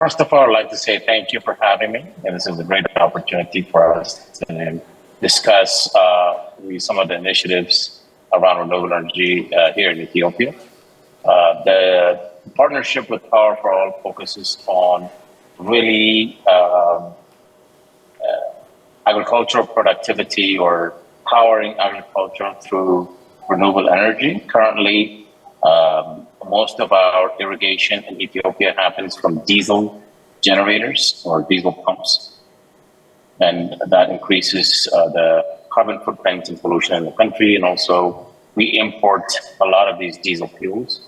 First of all, I'd like to say thank you for having me. And this is a great opportunity for us to discuss some of the initiatives around renewable energy here in Ethiopia. The partnership with Power for All focuses on really agricultural productivity or powering agriculture through renewable energy. Currently, most of our irrigation in Ethiopia happens from diesel generators or diesel pumps, and that increases the carbon footprint and pollution in the country. And also, we import a lot of these diesel fuels,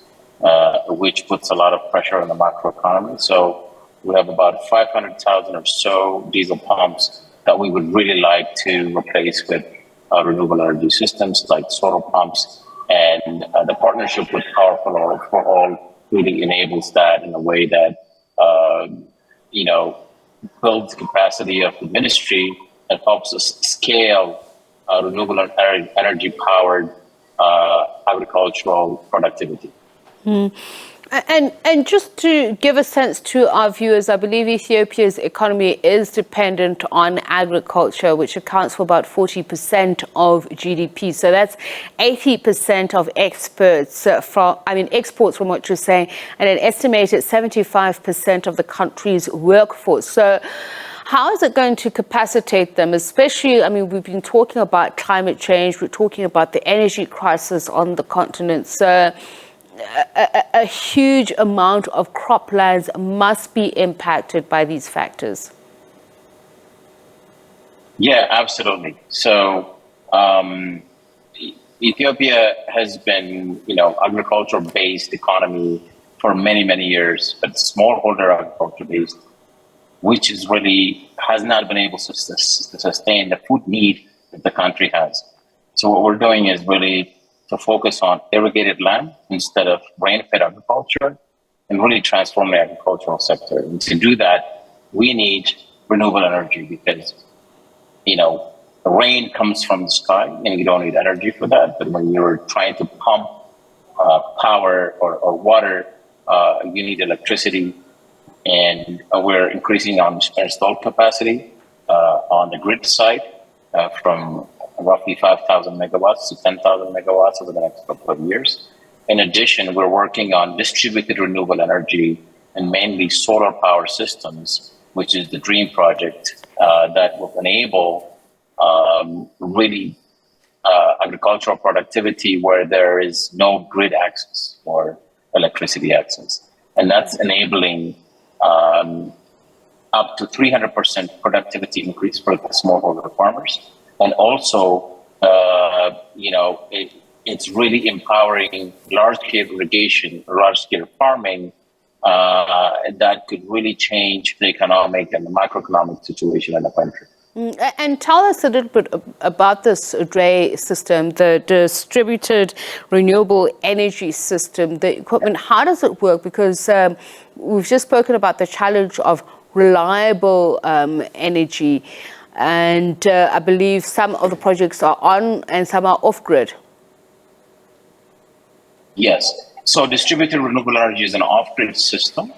which puts a lot of pressure on the macroeconomy. So we have about 500,000 or so diesel pumps that we would really like to replace with renewable energy systems like solar pumps. And the partnership with Power for All really enables that in a way that, builds capacity of the ministry and helps us scale renewable energy powered agricultural productivity. And just to give a sense to our viewers, I believe Ethiopia's economy is dependent on agriculture, which accounts for about 40% of GDP. So that's 80% of exports from what you're saying, and an estimated 75% of the country's workforce. So how is it going to capacitate them, especially, we've been talking about climate change, we're talking about the energy crisis on the continent. So a huge amount of croplands must be impacted by these factors. Yeah, absolutely. So Ethiopia has been, agricultural-based economy for many, many years, but smallholder agriculture-based, which is really has not been able to sustain the food need that the country has. So what we're doing is really to focus on irrigated land instead of rain-fed agriculture and really transform the agricultural sector. And to do that, we need renewable energy because, the rain comes from the sky and you don't need energy for that. But when you're trying to pump power or water, you need electricity. And we're increasing our installed capacity on the grid side from roughly 5,000 megawatts to 10,000 megawatts over the next couple of years. In addition, we're working on distributed renewable energy and mainly solar power systems, which is the dream project that will enable really agricultural productivity where there is no grid access or electricity access. And that's enabling up to 300% productivity increase for the smallholder farmers. And also, it's really empowering large-scale irrigation, large-scale farming that could really change the economic and the macroeconomic situation in the country. And tell us a little bit about this DRE system, the distributed renewable energy system, the equipment. How does it work? Because we've just spoken about the challenge of reliable energy. And I believe some of the projects are on and some are off-grid. Yes. So distributed renewable energy is an off-grid system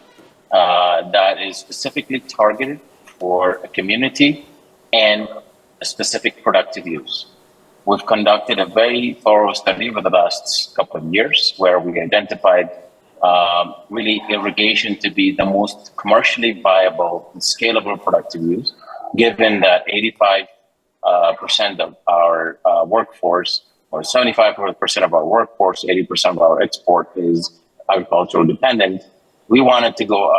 that is specifically targeted for a community and a specific productive use. We've conducted a very thorough study over the last couple of years where we identified really irrigation to be the most commercially viable and scalable productive use, given that 85% of our workforce, or 75% of our workforce, 80% of our export is agricultural dependent. We wanted to go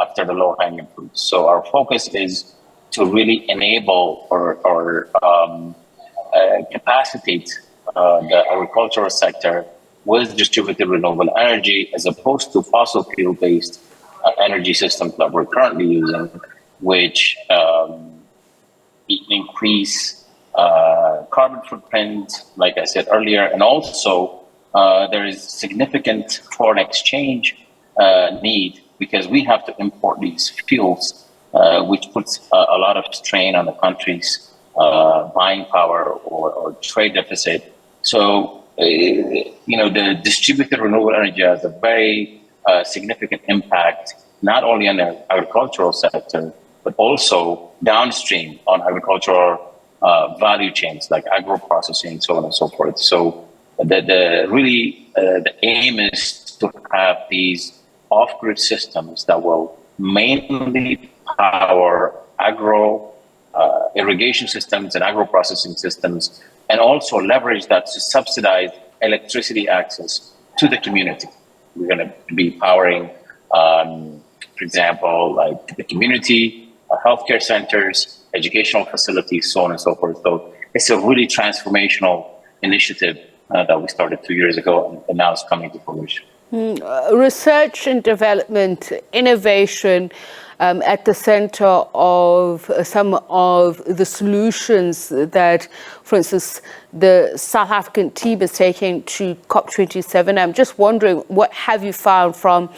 after the low-hanging fruits. So our focus is to really enable or capacitate the agricultural sector with distributed renewable energy as opposed to fossil fuel-based energy systems that we're currently using, which increase carbon footprint, like I said earlier, and also there is significant foreign exchange need because we have to import these fuels, which puts a lot of strain on the country's buying power or trade deficit. So, the distributed renewable energy has a very significant impact not only in the agricultural sector, but also downstream on agricultural value chains like agro-processing, so on and so forth. So the aim is to have these off-grid systems that will mainly power irrigation systems and agro-processing systems, and also leverage that to subsidize electricity access to the community. We're going to be powering, for example, like the community, healthcare centers, educational facilities, so on and so forth. So it's a really transformational initiative that we started 2 years ago, and now it's coming to fruition. Research and development, innovation at the center of some of the solutions that, for instance, the South African team is taking to COP27. I'm just wondering, what have you found from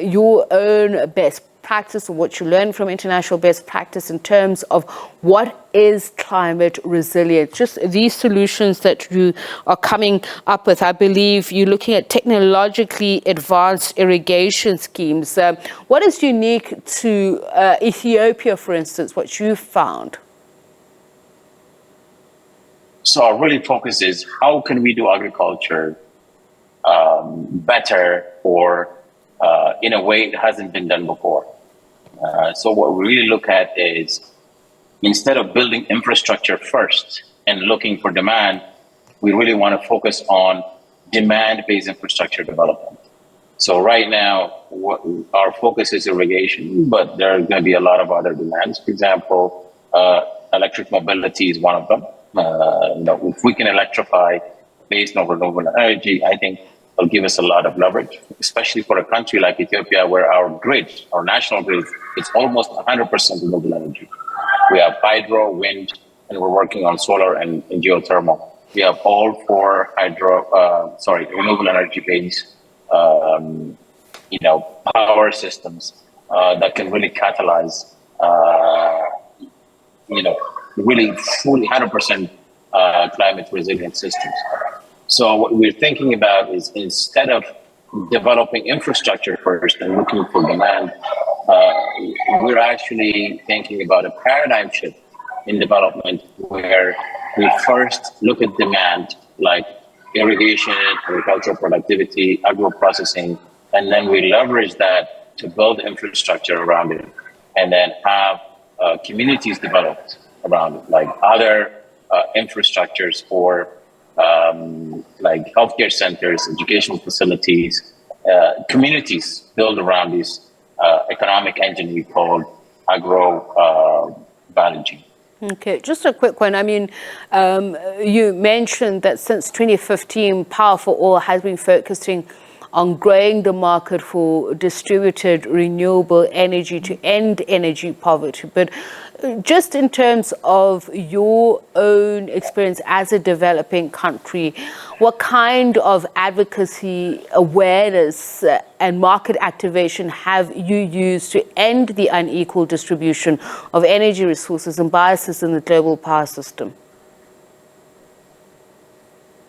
your own best practice, or what you learned from international best practice in terms of what is climate resilient? Just these solutions that you are coming up with. I believe you're looking at technologically advanced irrigation schemes. What is unique to Ethiopia, for instance, what you've found? So our really focus is how can we do agriculture better, or in a way it hasn't been done before. So what we really look at is, instead of building infrastructure first and looking for demand, we really want to focus on demand-based infrastructure development. So right now, our focus is irrigation, but there are going to be a lot of other demands. For example, electric mobility is one of them. If we can electrify based on renewable energy, I think it'll give us a lot of leverage, especially for a country like Ethiopia, where our national grid, it's almost 100% renewable energy. We have hydro, wind, and we're working on solar and geothermal. We have all four renewable energy-based, power systems that can really catalyze, really fully 100% climate resilient systems. So what we're thinking about is, instead of developing infrastructure first and looking for demand, we're actually thinking about a paradigm shift in development, where we first look at demand like irrigation, agricultural productivity, agro-processing, and then we leverage that to build infrastructure around it, and then have communities developed around it, like other infrastructures for like healthcare centers, educational facilities, communities built around this economic engine we call value chain. Okay, just a quick one. I mean, you mentioned that since 2015, Power for All has been focusing on growing the market for distributed renewable energy to end energy poverty. But just in terms of your own experience as a developing country, what kind of advocacy, awareness, and market activation have you used to end the unequal distribution of energy resources and biases in the global power system?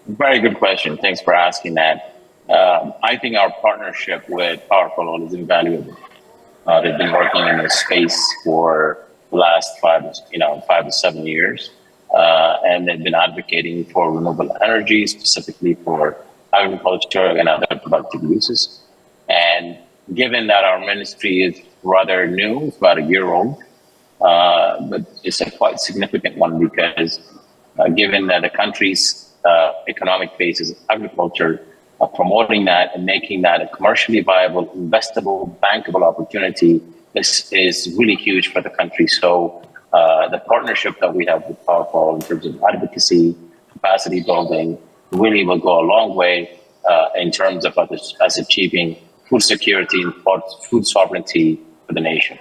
Very good question. Thanks for asking that. I think our partnership with Power for All is invaluable. They've been working in this space for the last 5 to 7 years, and they've been advocating for renewable energy, specifically for agriculture and other productive uses. And given that our ministry is rather new, it's about a year old, but it's a quite significant one, because given that the country's economic base is agriculture, promoting that and making that a commercially viable, investable, bankable opportunity is really huge for the country. So the partnership that we have with Powerful in terms of advocacy, capacity building, really will go a long way in terms of us achieving food security and food sovereignty for the nation.